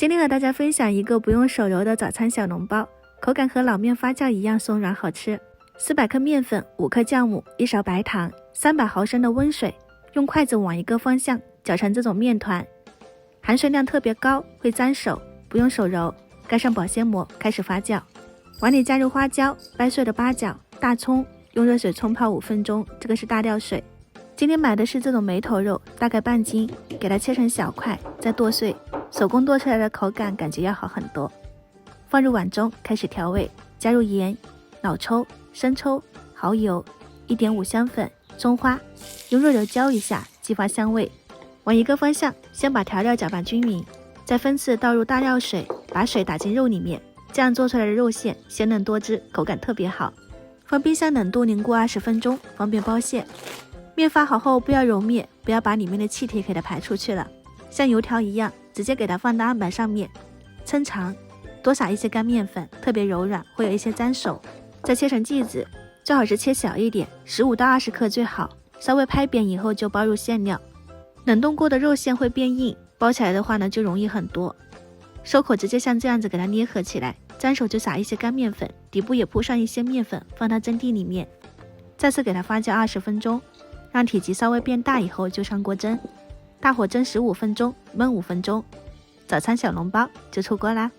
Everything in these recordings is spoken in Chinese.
今天和大家分享一个不用手揉的早餐小笼包，口感和老面发酵一样松软好吃。400克面粉、5克酵母、1勺白糖、300毫升的温水，用筷子往一个方向搅成这种面团，含水量特别高，会粘手，不用手揉，盖上保鲜膜开始发酵。碗里加入花椒、掰碎的八角、大葱，用热水冲泡5分钟，这个是大料水。今天买的是这种梅头肉，大概半斤，给它切成小块，再剁碎，手工剁出来的口感感觉要好很多。放入碗中开始调味，加入盐、老抽、生抽、蚝油、1点五香粉、葱花，用热油浇一下，激发香味。往一个方向先把调料搅拌均匀，再分次倒入大料水，把水打进肉里面，这样做出来的肉馅鲜嫩多汁，口感特别好。放冰箱冷冻凝固20分钟，方便包馅。面发好后不要揉灭，不要把里面的气体给它排出去了，像油条一样直接给它放到案板上面，抻长，多撒一些干面粉，特别柔软，会有一些粘手。再切成剂子，最好是切小一点，15到20克最好，稍微拍扁以后就包入馅料。冷冻过的肉馅会变硬，包起来的话呢就容易很多。收口直接像这样子给它捏合起来，粘手就撒一些干面粉，底部也铺上一些面粉，放到蒸屉里面，再次给它发酵20分钟，让体积稍微变大以后就上锅蒸，大火蒸15分钟，焖5分钟，早餐小笼包就出锅啦。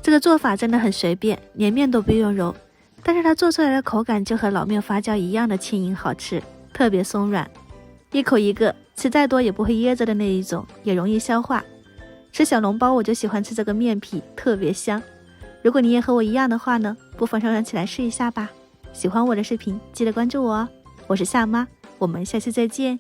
这个做法真的很随便，连面都不用揉，但是它做出来的口感就和老面发酵一样的轻盈好吃，特别松软，一口一个，吃再多也不会噎着的那一种，也容易消化。吃小笼包我就喜欢吃这个面皮，特别香。如果你也和我一样的话呢，不妨收藏起来试一下吧。喜欢我的视频记得关注我哦，我是夏妈，我们下期再见。